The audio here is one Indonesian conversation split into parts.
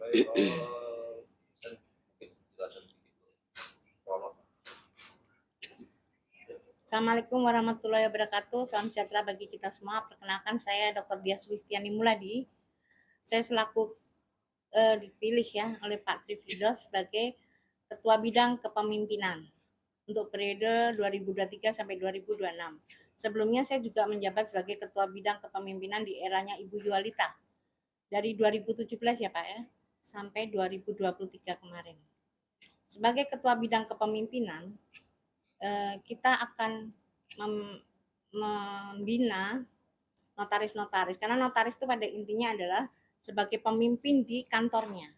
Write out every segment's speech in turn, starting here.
Assalamualaikum warahmatullahi wabarakatuh. Salam sejahtera bagi kita semua. Perkenalkan, saya Dr. Diah Sulistiani Muladi. Saya selaku dipilih ya oleh Pak Trifridos sebagai Ketua Bidang Kepemimpinan untuk periode 2023 sampai 2026. Sebelumnya saya juga menjabat sebagai Ketua Bidang Kepemimpinan di eranya Ibu Yualita dari 2017 ya Pak ya, sampai 2023 kemarin. Sebagai Ketua Bidang Kepemimpinan, kita akan membina notaris-notaris, karena notaris itu pada intinya adalah sebagai pemimpin di kantornya.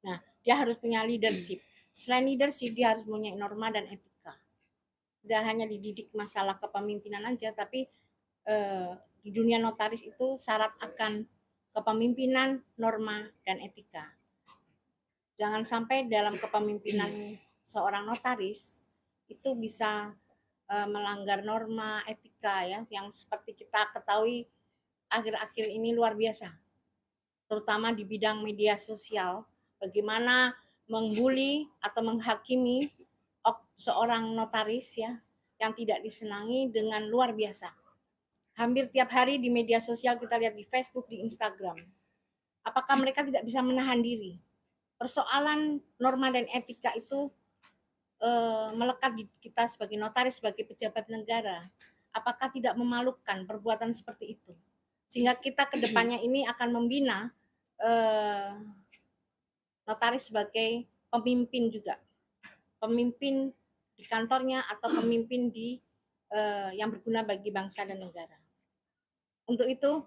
Nah, dia harus punya leadership. Selain leadership, dia harus punya norma dan etika. Tidak hanya dididik masalah kepemimpinan aja, tapi di dunia notaris itu syarat akan kepemimpinan, norma, dan etika. Jangan sampai dalam kepemimpinan seorang notaris itu bisa melanggar norma etika ya, yang seperti kita ketahui akhir-akhir ini luar biasa, terutama di bidang media sosial, bagaimana mengbuli atau menghakimi seorang notaris ya yang tidak disenangi dengan luar biasa. Hampir tiap hari di media sosial kita lihat, di Facebook, di Instagram. Apakah mereka tidak bisa menahan diri? Persoalan norma dan etika itu melekat di kita sebagai notaris, sebagai pejabat negara. Apakah tidak memalukan perbuatan seperti itu? Sehingga kita ke depannya ini akan membina notaris sebagai pemimpin juga. Pemimpin di kantornya atau pemimpin di yang berguna bagi bangsa dan negara. Untuk itu,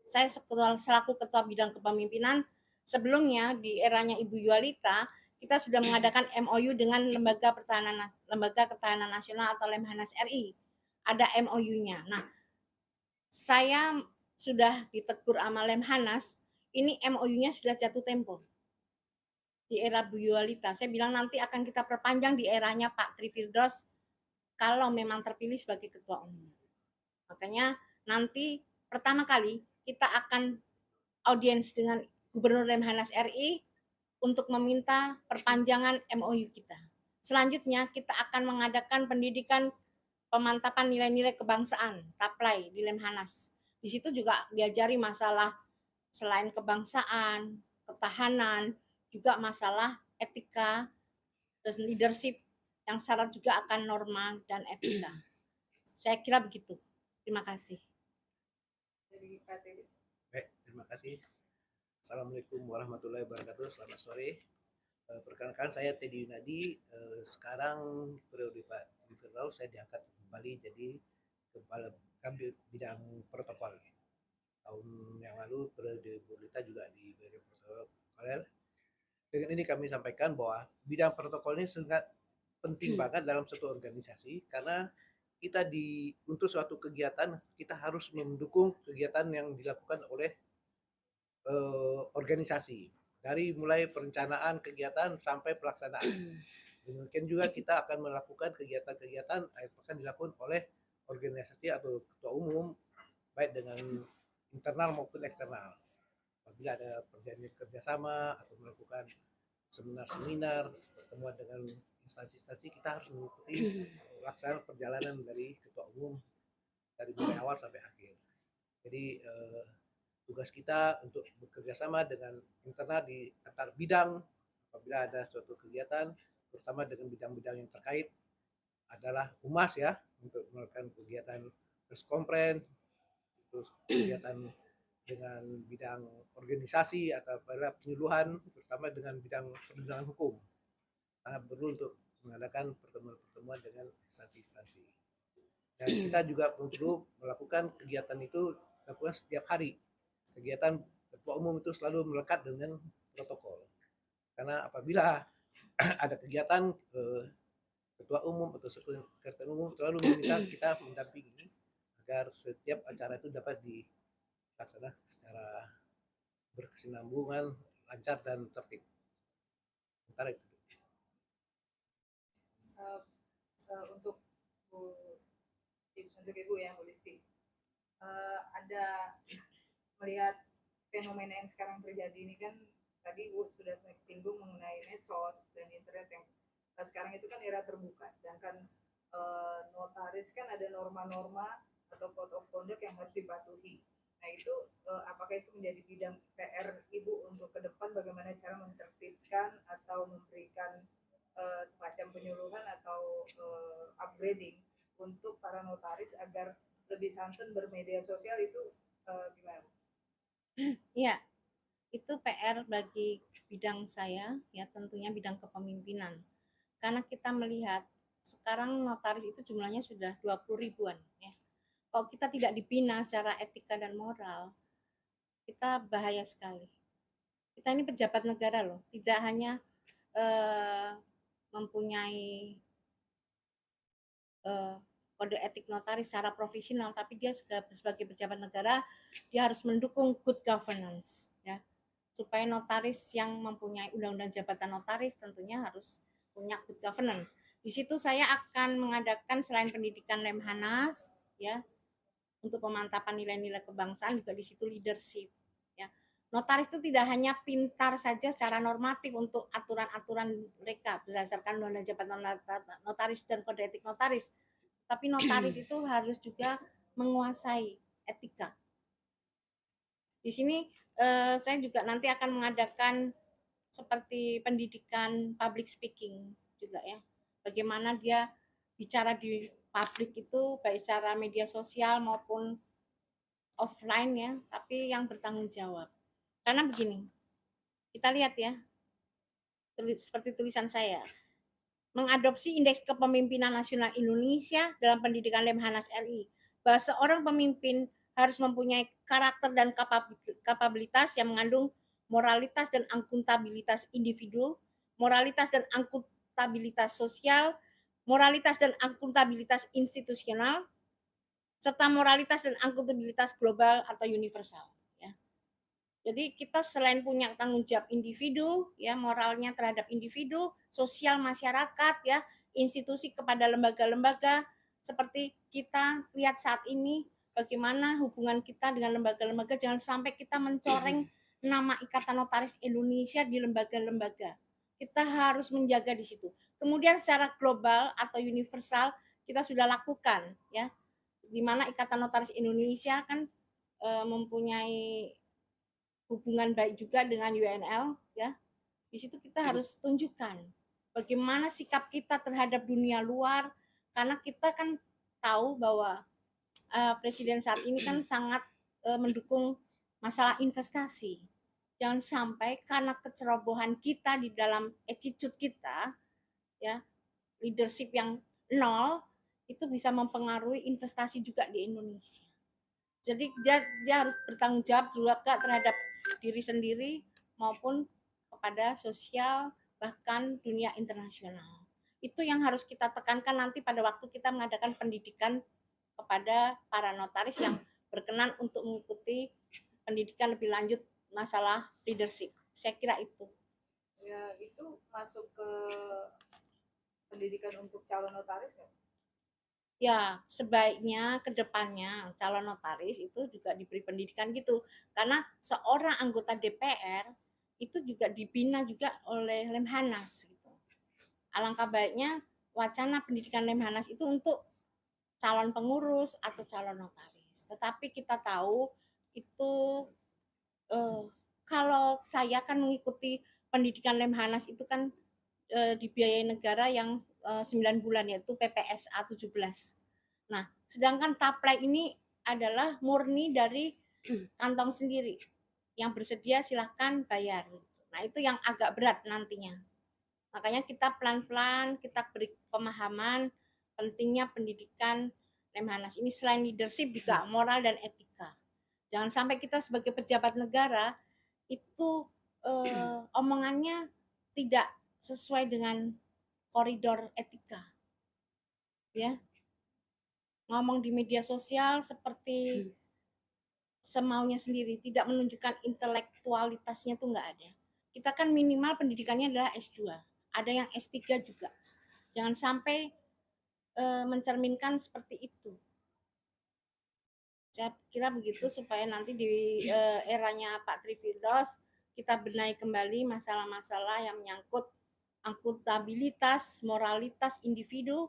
saya selaku Ketua Bidang Kepemimpinan, sebelumnya di eranya Ibu Yualita, kita sudah mengadakan MOU dengan Lembaga Ketahanan Nasional atau Lemhanas RI. Ada MOU-nya. Nah, saya sudah ditegur sama Lemhanas, ini MOU-nya sudah jatuh tempo. Di era Bu Yualita, saya bilang nanti akan kita perpanjang di eranya Pak Trifridos kalau memang terpilih sebagai Ketua Umum. Makanya nanti pertama kali kita akan audiens dengan Gubernur Lemhanas RI untuk meminta perpanjangan MOU kita. Selanjutnya kita akan mengadakan pendidikan pemantapan nilai-nilai kebangsaan, TAPLAI di Lemhanas. Di situ juga diajari masalah selain kebangsaan, ketahanan, juga masalah etika, dan leadership yang syarat juga akan norma dan etika. Saya kira begitu. Terima kasih. Baik, terima kasih. Assalamualaikum warahmatullahi wabarakatuh. Selamat sore. Perkenalkan, saya Teddy Yunadi. Sekarang periode Pak Firdaus saya diangkat kembali jadi kepala bidang protokol. Tahun yang lalu periode Bu Lita juga di bagian protokol. Dengan ini kami sampaikan bahwa bidang protokol ini sangat penting banget dalam suatu organisasi, karena kita untuk suatu kegiatan kita harus mendukung kegiatan yang dilakukan oleh organisasi, dari mulai perencanaan kegiatan sampai pelaksanaan. Mungkin juga kita akan melakukan kegiatan-kegiatan yang akan dilakukan oleh organisasi atau ketua umum, baik dengan internal maupun eksternal. Apabila ada perjanjian kerjasama atau melakukan seminar-seminar, pertemuan dengan instansi-instansi, kita harus mengikuti pelaksanaan perjalanan dari ketua umum dari mulai awal sampai akhir. Jadi tugas kita untuk bekerja sama dengan internal di antar bidang apabila ada suatu kegiatan, terutama dengan bidang-bidang yang terkait adalah humas ya, untuk melakukan kegiatan press conference, terus kegiatan dengan bidang organisasi atau pada penyuluhan, terutama dengan bidang perlindungan hukum. Sangat perlu untuk mengadakan pertemuan-pertemuan dengan instansi-instansi. Dan kita juga perlu melakukan kegiatan itu lakukan setiap hari. Kegiatan ketua umum itu selalu melekat dengan protokol. Karena apabila ada kegiatan ketua umum atau sekretariat umum selalu meminta kita mendampingi agar setiap acara itu dapat dilaksanakan secara berkesinambungan, lancar dan tertib. Sementara itu. Untuk Ibu ya, Bu Listi, ada melihat fenomena yang sekarang terjadi ini kan tadi sudah singgung mengenai medsos dan internet yang sekarang itu kan era terbuka, sedangkan notaris kan ada norma-norma atau code of conduct yang harus dipatuhi. Nah itu apakah itu menjadi bidang PR Ibu untuk ke depan bagaimana cara menertibkan atau memberikan semacam penyuluhan atau upgrading untuk para notaris agar lebih santun bermedia sosial itu gimana? Ya, itu PR bagi bidang saya, ya tentunya bidang kepemimpinan. Karena kita melihat sekarang notaris itu jumlahnya sudah 20 ribuan. Ya. Kalau kita tidak dibina secara etika dan moral, kita bahaya sekali. Kita ini pejabat negara loh, tidak hanya eh, mempunyai eh, kode etik notaris secara profesional, tapi dia sebagai pejabat negara dia harus mendukung good governance, ya, supaya notaris yang mempunyai undang-undang jabatan notaris tentunya harus punya good governance. Di situ saya akan mengadakan selain pendidikan Lemhanas, ya, untuk pemantapan nilai-nilai kebangsaan juga di situ leadership, ya. Notaris itu tidak hanya pintar saja secara normatif untuk aturan-aturan mereka berdasarkan undang-undang jabatan notaris dan kode etik notaris, tapi notaris itu harus juga menguasai etika. Di sini saya juga nanti akan mengadakan seperti pendidikan public speaking juga, ya. Bagaimana dia bicara di publik itu baik secara media sosial maupun offline, ya, tapi yang bertanggung jawab. Karena begini, kita lihat ya, seperti tulisan saya, mengadopsi Indeks Kepemimpinan Nasional Indonesia dalam pendidikan Lemhanas RI, bahwa seorang pemimpin harus mempunyai karakter dan kapabilitas yang mengandung moralitas dan akuntabilitas individu, moralitas dan akuntabilitas sosial, moralitas dan akuntabilitas institusional, serta moralitas dan akuntabilitas global atau universal. Ya. Jadi kita selain punya tanggung jawab individu, ya, moralnya terhadap individu, sosial masyarakat, ya, institusi kepada lembaga-lembaga, seperti kita lihat saat ini bagaimana hubungan kita dengan lembaga-lembaga, jangan sampai kita mencoreng nama Ikatan Notaris Indonesia di lembaga-lembaga. Kita harus menjaga di situ. Kemudian secara global atau universal kita sudah lakukan, ya, di mana Ikatan Notaris Indonesia kan mempunyai hubungan baik juga dengan UNL, ya. Di situ kita harus tunjukkan bagaimana sikap kita terhadap dunia luar, karena kita kan tahu bahwa presiden saat ini kan sangat mendukung masalah investasi. Jangan sampai karena kecerobohan kita di dalam attitude kita, ya, leadership yang nol, itu bisa mempengaruhi investasi juga di Indonesia. Jadi dia harus bertanggung jawab juga terhadap diri sendiri maupun kepada sosial bahkan dunia internasional. Itu yang harus kita tekankan nanti pada waktu kita mengadakan pendidikan kepada para notaris yang berkenan untuk mengikuti pendidikan lebih lanjut masalah leadership. Saya kira itu. Ya itu masuk ke pendidikan untuk calon notaris ya? Ya, sebaiknya ke depannya calon notaris itu juga diberi pendidikan gitu. Karena seorang anggota DPR itu juga dibina juga oleh Lemhanas gitu. Alangkah baiknya wacana pendidikan Lemhanas itu untuk calon pengurus atau calon notaris. Tetapi kita tahu itu kalau saya kan mengikuti pendidikan Lemhanas itu kan dibiayai negara yang 9 bulan, yaitu PPSA 17. Nah, sedangkan taplai ini adalah murni dari kantong sendiri. Yang bersedia silahkan bayar. Nah, itu yang agak berat nantinya. Makanya kita pelan-pelan kita beri pemahaman pentingnya pendidikan Lemhanas ini selain leadership juga moral dan etika. Jangan sampai kita sebagai pejabat negara itu omongannya tidak sesuai dengan koridor etika. Ya, ngomong di media sosial seperti semaunya sendiri, tidak menunjukkan intelektualitasnya tuh nggak ada. Kita kan minimal pendidikannya adalah S2, ada yang S3 juga. Jangan sampai mencerminkan seperti itu. Saya kira begitu supaya nanti di eranya Pak Trifirdaus kita benahi kembali masalah-masalah yang menyangkut akuntabilitas, moralitas individu,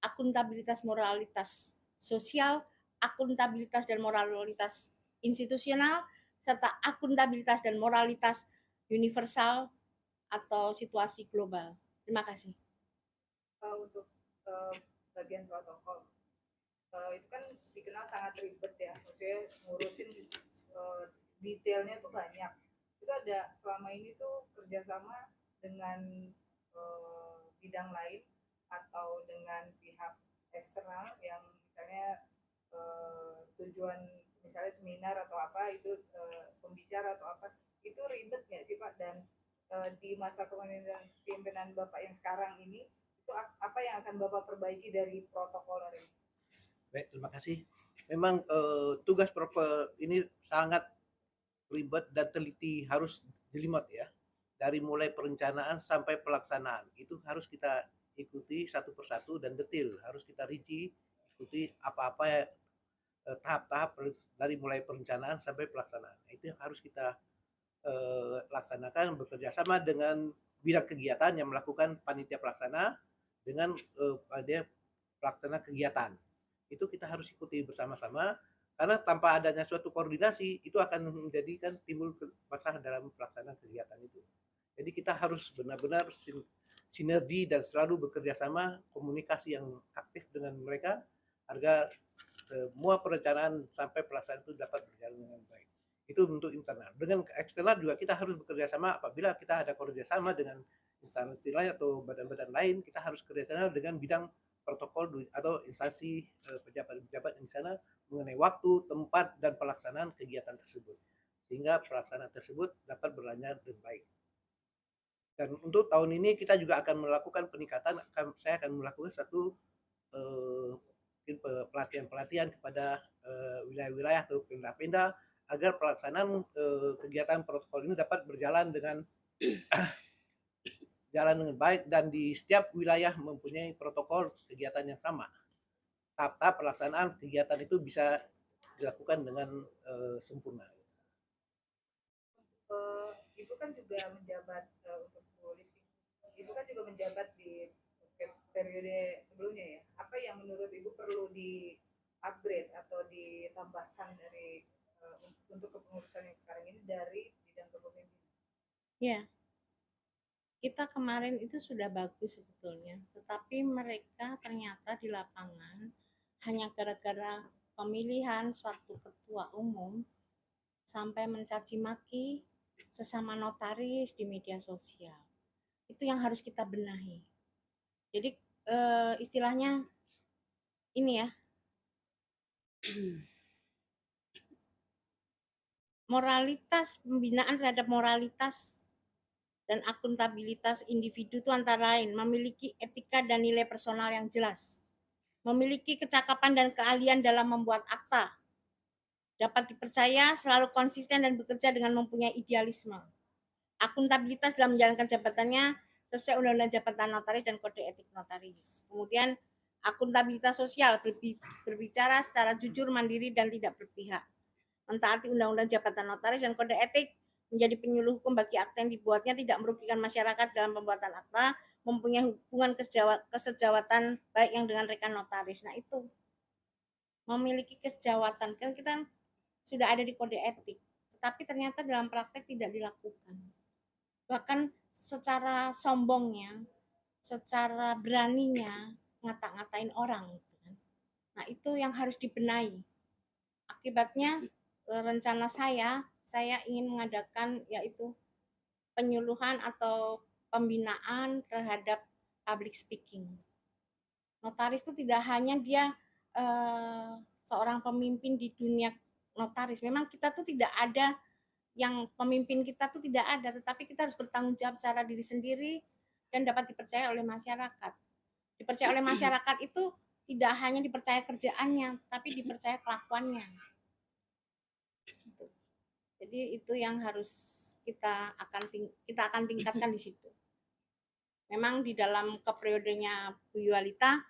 akuntabilitas moralitas sosial, akuntabilitas dan moralitas institusional, serta akuntabilitas dan moralitas universal atau situasi global. Terima kasih. Untuk bagian protokol, itu kan dikenal sangat ribet ya, maksudnya ngurusin detailnya tuh banyak. Itu ada selama ini tuh kerjasama dengan bidang lain atau dengan pihak eksternal yang misalnya tujuan misalnya seminar atau apa itu pembicara atau apa, itu ribet nggak sih Pak? Dan di masa kepemimpinan Bapak yang sekarang ini itu apa yang akan Bapak perbaiki dari protokol ini? Baik, terima kasih. Memang tugas protokol ini sangat ribet dan teliti, harus jelimet ya. Dari mulai perencanaan sampai pelaksanaan itu harus kita ikuti satu persatu dan detail, harus kita rinci ikuti apa-apa tahap-tahap dari mulai perencanaan sampai pelaksanaan. Itu yang harus kita laksanakan bekerja sama dengan bidang kegiatan yang melakukan panitia pelaksana dengan pelaksana kegiatan. Itu kita harus ikuti bersama-sama, karena tanpa adanya suatu koordinasi itu akan menjadikan timbul masalah dalam pelaksanaan kegiatan itu. Jadi kita harus benar-benar sinergi dan selalu bekerja sama, komunikasi yang aktif dengan mereka agar semua perencanaan sampai pelaksanaan itu dapat berjalan dengan baik. Itu untuk internal. Dengan eksternal juga kita harus bekerja sama. Apabila kita ada kerjasama dengan instansi lain atau badan-badan lain, kita harus kerjasama dengan bidang protokol atau instansi pejabat-pejabat di sana mengenai waktu, tempat, dan pelaksanaan kegiatan tersebut, sehingga pelaksanaan tersebut dapat berlanjut dengan baik. Dan untuk tahun ini kita juga akan melakukan peningkatan. Saya akan melakukan satu pelatihan-pelatihan kepada wilayah-wilayah atau pemda-pemda agar pelaksanaan kegiatan protokol ini dapat berjalan dengan baik dan di setiap wilayah mempunyai protokol kegiatan yang sama. Tahap-tahap pelaksanaan kegiatan itu bisa dilakukan dengan sempurna. Itu kan juga menjabat untuk polisi. Itu kan juga menjabat di periode sebelumnya ya. Apa yang menurut Ibu perlu di upgrade atau ditambahkan dari untuk kepengurusan yang sekarang ini dari bidang kepemimpinan? Ya, kita kemarin itu sudah bagus sebetulnya, tetapi mereka ternyata di lapangan hanya gara-gara pemilihan suatu ketua umum sampai mencaci maki sesama notaris di media sosial. Itu yang harus kita benahi. Jadi istilahnya ini ya, moralitas, pembinaan terhadap moralitas dan akuntabilitas individu itu antara lain memiliki etika dan nilai personal yang jelas, memiliki kecakapan dan keahlian dalam membuat akta, dapat dipercaya, selalu konsisten dan bekerja dengan mempunyai idealisme, akuntabilitas dalam menjalankan jabatannya sesuai Undang-Undang Jabatan Notaris dan Kode Etik Notaris. Kemudian akuntabilitas sosial, berbicara secara jujur, mandiri, dan tidak berpihak, mentaati Undang-Undang Jabatan Notaris dan Kode Etik, menjadi penyuluh hukum bagi akta yang dibuatnya, tidak merugikan masyarakat dalam pembuatan akta, mempunyai hubungan kesejawatan baik yang dengan rekan notaris. Nah itu memiliki kesejawatan, kan kita sudah ada di kode etik, tetapi ternyata dalam praktek tidak dilakukan. Bahkan secara sombongnya, secara beraninya ngata-ngatain orang. Nah itu yang harus dibenahi. Akibatnya rencana saya ingin mengadakan yaitu penyuluhan atau pembinaan terhadap public speaking. Notaris itu tidak hanya dia seorang pemimpin di dunia notaris. Memang kita tuh tidak ada yang pemimpin kita tuh tidak ada, tetapi kita harus bertanggung jawab secara diri sendiri dan dapat dipercaya oleh masyarakat. Dipercaya oleh masyarakat itu tidak hanya dipercaya kerjaannya, tapi dipercaya kelakuannya. Jadi itu yang harus kita akan tingkatkan di situ. Memang di dalam keperiodenya Bu Yualita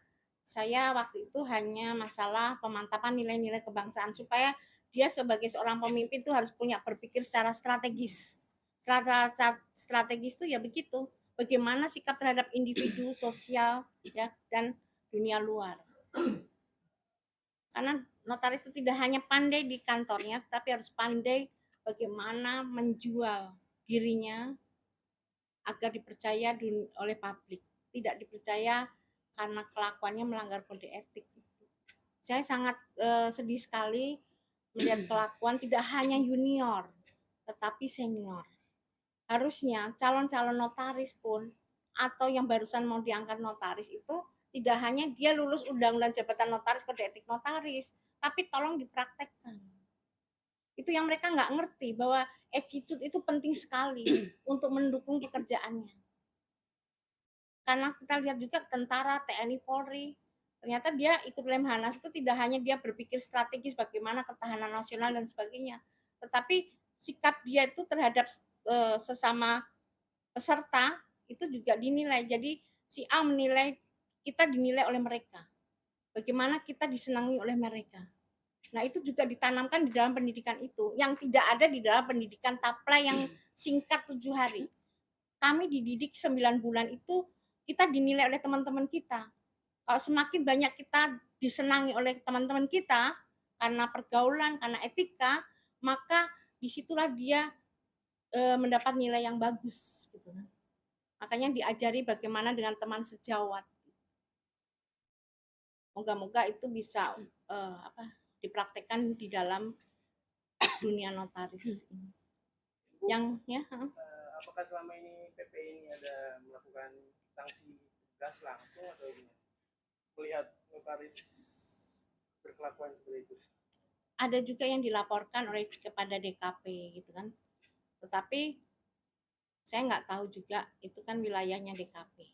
Saya waktu itu hanya masalah pemantapan nilai-nilai kebangsaan supaya dia sebagai seorang pemimpin itu harus punya berpikir secara strategis. Strategis itu ya begitu, bagaimana sikap terhadap individu, sosial, ya, dan dunia luar. Karena notaris itu tidak hanya pandai di kantornya, tapi harus pandai bagaimana menjual dirinya agar dipercaya oleh publik. Tidak dipercaya karena kelakuannya melanggar kode etik. Saya sangat sedih sekali melihat kelakuan tidak hanya junior, tetapi senior. Harusnya calon-calon notaris pun atau yang barusan mau diangkat notaris itu tidak hanya dia lulus undang-undang jabatan notaris, kode etik notaris, tapi tolong dipraktekkan. Itu yang mereka nggak ngerti bahwa attitude itu penting sekali untuk mendukung pekerjaannya. Karena kita lihat juga tentara, TNI, Polri, ternyata dia ikut Lemhanas itu tidak hanya dia berpikir strategis bagaimana ketahanan nasional dan sebagainya, tetapi sikap dia itu terhadap sesama peserta itu juga dinilai. Jadi si A menilai, kita dinilai oleh mereka. Bagaimana kita disenangi oleh mereka. Nah, itu juga ditanamkan di dalam pendidikan itu, yang tidak ada di dalam pendidikan TAPLA yang singkat 7 hari. Kami dididik 9 bulan itu, kita dinilai oleh teman-teman kita. Kalau semakin banyak kita disenangi oleh teman-teman kita, karena pergaulan, karena etika, maka disitulah dia mendapat nilai yang bagus. Gitu. Makanya diajari bagaimana dengan teman sejawat. Moga-moga itu bisa dipraktekkan di dalam dunia notaris. Yang ya. Apakah selama ini PP ini ada melakukan sanksi tegas langsung atau gimana? Melihat notaris berkelakuan seperti itu. Ada juga yang dilaporkan oleh kepada DKP gitu kan. Tetapi saya nggak tahu juga itu kan wilayahnya DKP.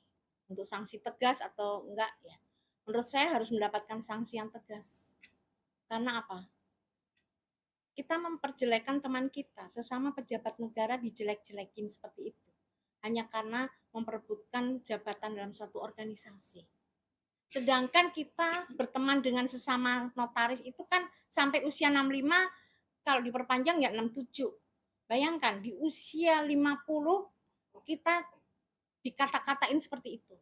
Untuk sanksi tegas atau enggak ya. Menurut saya harus mendapatkan sanksi yang tegas. Karena apa? Kita memperjelekkan teman kita, sesama pejabat negara dijelek-jelekin seperti itu. Hanya karena memperebutkan jabatan dalam suatu organisasi. Sedangkan kita berteman dengan sesama notaris itu kan sampai usia 65, kalau diperpanjang ya 67. Bayangkan di usia 50 kita dikata-katain seperti itu.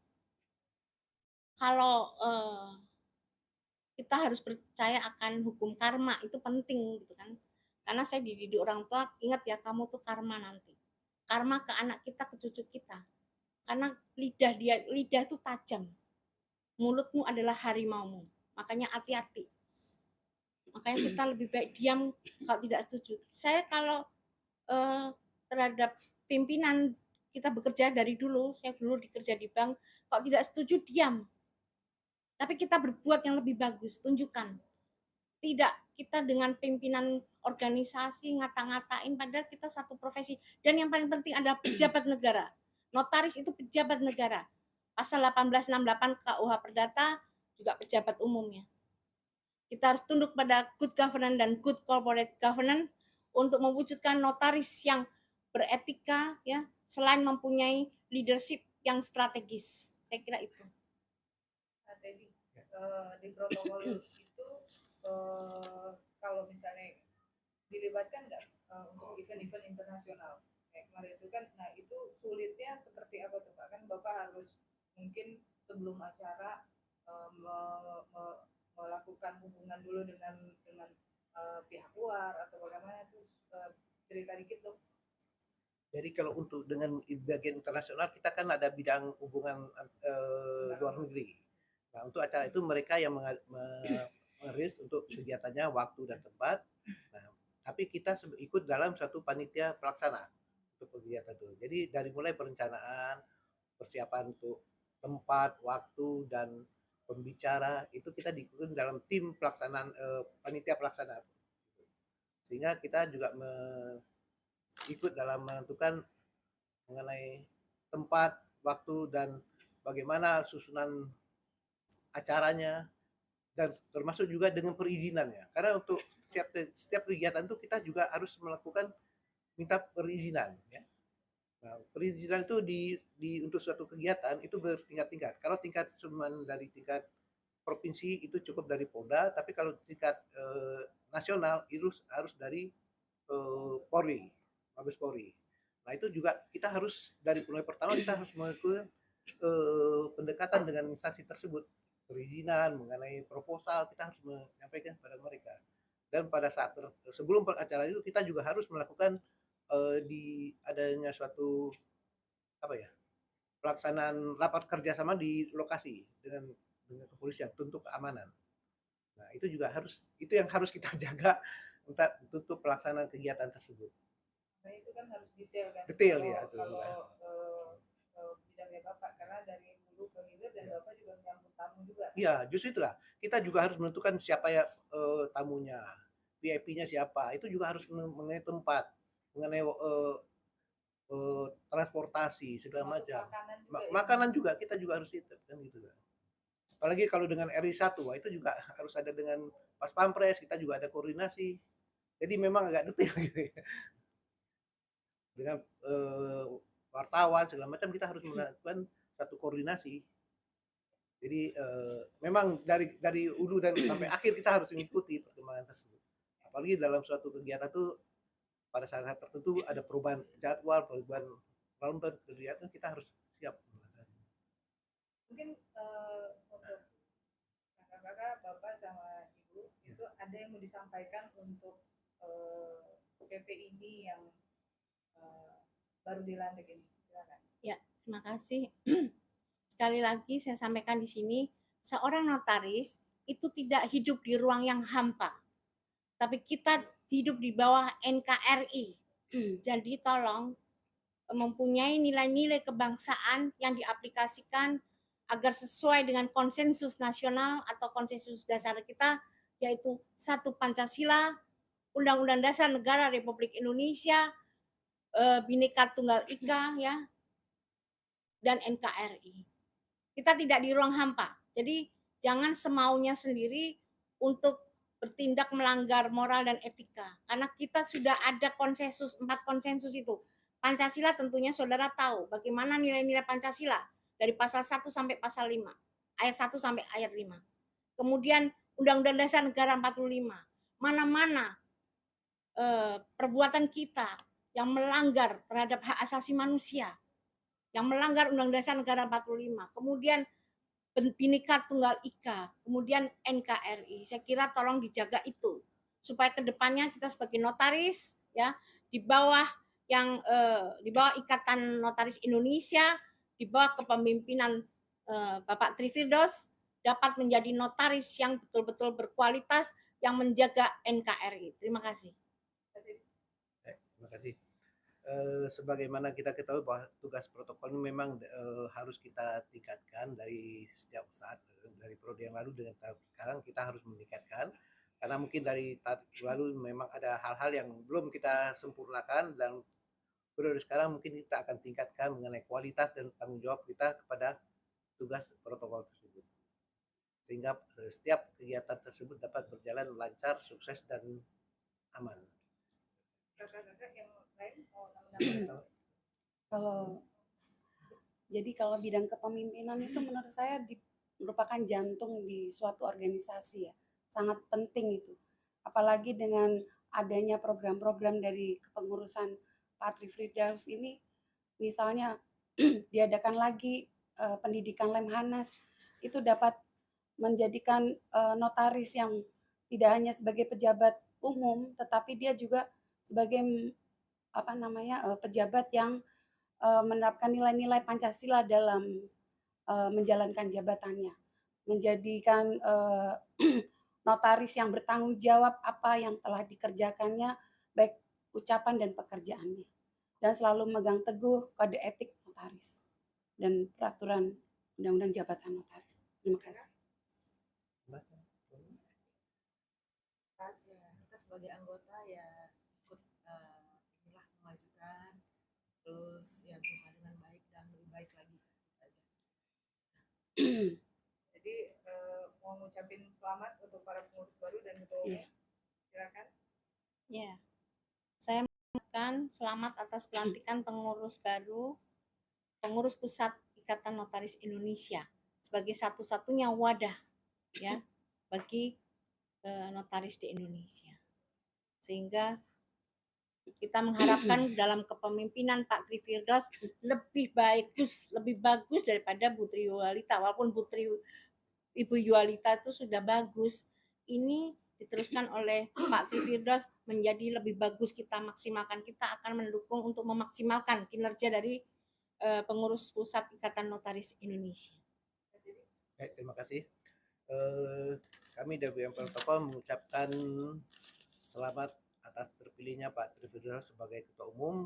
Kalau kita harus percaya akan hukum karma, itu penting gitu kan. Karena saya dididik orang tua, ingat ya kamu tuh karma nanti. Karma ke anak kita, ke cucu kita. Karena lidah itu tajam. Mulutmu adalah harimaumu. Makanya hati-hati. Makanya kita lebih baik diam kalau tidak setuju. Saya kalau terhadap pimpinan kita bekerja dari dulu, saya dulu dikerja di bank, kalau tidak setuju diam. Tapi kita berbuat yang lebih bagus, tunjukkan. Tidak kita dengan pimpinan organisasi ngata-ngatain, padahal kita satu profesi. Dan yang paling penting adalah pejabat negara. Notaris itu pejabat negara. Pasal 1868 KUH Perdata juga pejabat umumnya. Kita harus tunduk pada good governance dan good corporate governance untuk mewujudkan notaris yang beretika, ya, selain mempunyai leadership yang strategis. Saya kira itu. Tadi di protokol itu kalau misalnya dilibatkan nggak untuk event-event internasional kayak kemarin itu kan, nah itu sulitnya seperti apa tuh Pak? Kan Bapak harus mungkin sebelum acara melakukan hubungan dulu dengan pihak luar atau bagaimana tuh, cerita dikit dong. Jadi kalau untuk dengan bagian internasional kita kan ada bidang hubungan luar negeri. Nah, untuk acara itu mereka yang mengeris untuk kegiatannya, waktu dan tempat. Nah, tapi kita ikut dalam satu panitia pelaksana untuk kegiatan itu. Jadi dari mulai perencanaan, persiapan untuk tempat, waktu dan pembicara itu kita diikut dalam tim pelaksanaan panitia pelaksana. Sehingga kita juga ikut dalam menentukan mengenai tempat, waktu dan bagaimana susunan acaranya, dan termasuk juga dengan perizinannya. Karena untuk setiap kegiatan itu kita juga harus melakukan minta perizinan. Ya. Nah, perizinan itu untuk suatu kegiatan itu bertingkat-tingkat. Kalau tingkat cuma dari tingkat provinsi itu cukup dari Polda, tapi kalau tingkat nasional itu harus dari Polri, Mabes Polri. Nah itu juga kita harus dari mulai pertama kita harus melakukan pendekatan dengan instansi tersebut, perizinan mengenai proposal kita harus menyampaikan kepada mereka. Dan pada saat sebelum acara itu kita juga harus melakukan di adanya suatu apa ya pelaksanaan rapat kerjasama di lokasi dengan kepolisian untuk keamanan. Nah itu juga itu yang harus kita jaga untuk pelaksanaan kegiatan tersebut. Nah itu kan harus detail kan. Detail ya itu. Kalau bidangnya Bapak karena dari hulu ke hilir dan Bapak juga menyambut tamu juga. Iya, justru itulah. Kita juga harus menentukan siapa ya tamunya, VIP-nya siapa. Itu juga harus mengenai tempat, mengenai transportasi segala macam. Makanan juga kita juga harus itu kan gitu kan. Apalagi kalau dengan RI1, itu juga harus ada dengan Pas Pampres, kita juga ada koordinasi. Jadi memang agak detail gitu ya. Dengan wartawan segala macam kita harus melakukan satu koordinasi. Jadi memang dari hulu dan sampai akhir kita harus mengikuti perkembangan tersebut. Apalagi dalam suatu kegiatan tuh pada saat tertentu ada perubahan jadwal, perubahan ronton kegiatan kita harus siap. Mungkin untuk kakak-kakak, bapak sama ibu itu ada yang mau disampaikan untuk PP ini yang baru dilantik ini. Silakan. Ya, terima kasih. Sekali lagi saya sampaikan di sini, seorang notaris itu tidak hidup di ruang yang hampa, tapi kita hidup di bawah NKRI. Jadi tolong mempunyai nilai-nilai kebangsaan yang diaplikasikan agar sesuai dengan konsensus nasional atau konsensus dasar kita, yaitu 1 Pancasila, Undang-Undang Dasar Negara Republik Indonesia, Bhinneka Tunggal Ika, ya, dan NKRI. Kita tidak di ruang hampa. Jadi jangan semaunya sendiri untuk bertindak melanggar moral dan etika. Karena kita sudah ada konsensus, 4 konsensus itu. Pancasila tentunya saudara tahu bagaimana nilai-nilai Pancasila dari pasal 1 sampai pasal 5. Ayat 1 sampai ayat 5. Kemudian Undang-Undang Dasar Negara 45. Mana-mana perbuatan kita yang melanggar terhadap hak asasi manusia, yang melanggar Undang-Undang Dasar Negara 45, kemudian Bhinneka Tunggal Ika, kemudian NKRI. Saya kira tolong dijaga itu supaya kedepannya kita sebagai notaris ya di bawah Ikatan Notaris Indonesia, di bawah kepemimpinan Bapak Trifirdaus dapat menjadi notaris yang betul-betul berkualitas yang menjaga NKRI. Terima kasih. Terima kasih. Sebagaimana kita ketahui bahwa tugas protokol ini memang harus kita tingkatkan dari setiap saat, dari periode yang lalu dengan tahap sekarang kita harus meningkatkan karena mungkin dari tahap lalu memang ada hal-hal yang belum kita sempurnakan dan periode sekarang mungkin kita akan tingkatkan mengenai kualitas dan tanggung jawab kita kepada tugas protokol tersebut sehingga setiap kegiatan tersebut dapat berjalan lancar, sukses dan aman. Kakak-kakak yang lain mau Kalau bidang kepemimpinan itu menurut saya merupakan jantung di suatu organisasi ya, sangat penting itu. Apalagi dengan adanya program-program dari kepengurusan Pak Trifirdaus ini, misalnya diadakan lagi pendidikan Lemhanas, itu dapat menjadikan notaris yang tidak hanya sebagai pejabat umum, tetapi dia juga sebagai pejabat yang menerapkan nilai-nilai Pancasila dalam menjalankan jabatannya, menjadikan notaris yang bertanggung jawab apa yang telah dikerjakannya, baik ucapan dan pekerjaannya, dan selalu memegang teguh kode etik notaris dan peraturan undang-undang jabatan notaris. Terima kasih. Kita sebagai anggota ya ikut memajukan, terus ya berusaha dengan baik dan lebih baik lagi aja. Jadi mau ngucapin selamat untuk para pengurus baru dan ketua umum. Silakan. Ya, saya mengucapkan selamat atas pelantikan pengurus baru, pengurus pusat Ikatan Notaris Indonesia sebagai satu-satunya wadah ya bagi notaris di Indonesia. Sehingga kita mengharapkan dalam kepemimpinan Pak Tri Firdaus lebih bagus daripada Bu Tri Yualita. Walaupun Ibu Yualita itu sudah bagus, ini diteruskan oleh Pak Tri Firdaus menjadi lebih bagus. Kita maksimalkan, kita akan mendukung untuk memaksimalkan kinerja dari pengurus pusat Ikatan Notaris Indonesia. Baik, terima kasih. Kami dari BM Protokol mengucapkan selamat atas terpilihnya Pak Tri Firdaus sebagai Ketua Umum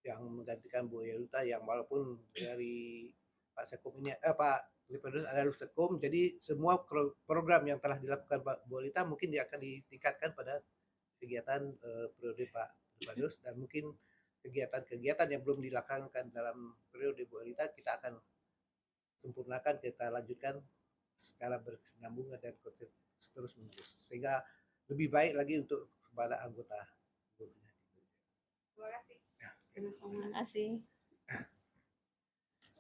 yang menggantikan Bu Yualita, yang walaupun dari Pak Sekum ini Pak Tri Firdaus adalah Sekum, jadi semua program yang telah dilakukan Pak Bu Yualita mungkin dia akan ditingkatkan pada kegiatan periode Pak Tri Firdaus, dan mungkin kegiatan-kegiatan yang belum dilakukan dalam periode Bu Yualita kita akan sempurnakan, kita lanjutkan secara berkesinambungan dan terus menerus sehingga lebih baik lagi untuk kepada anggota. Terima kasih. Terima kasih.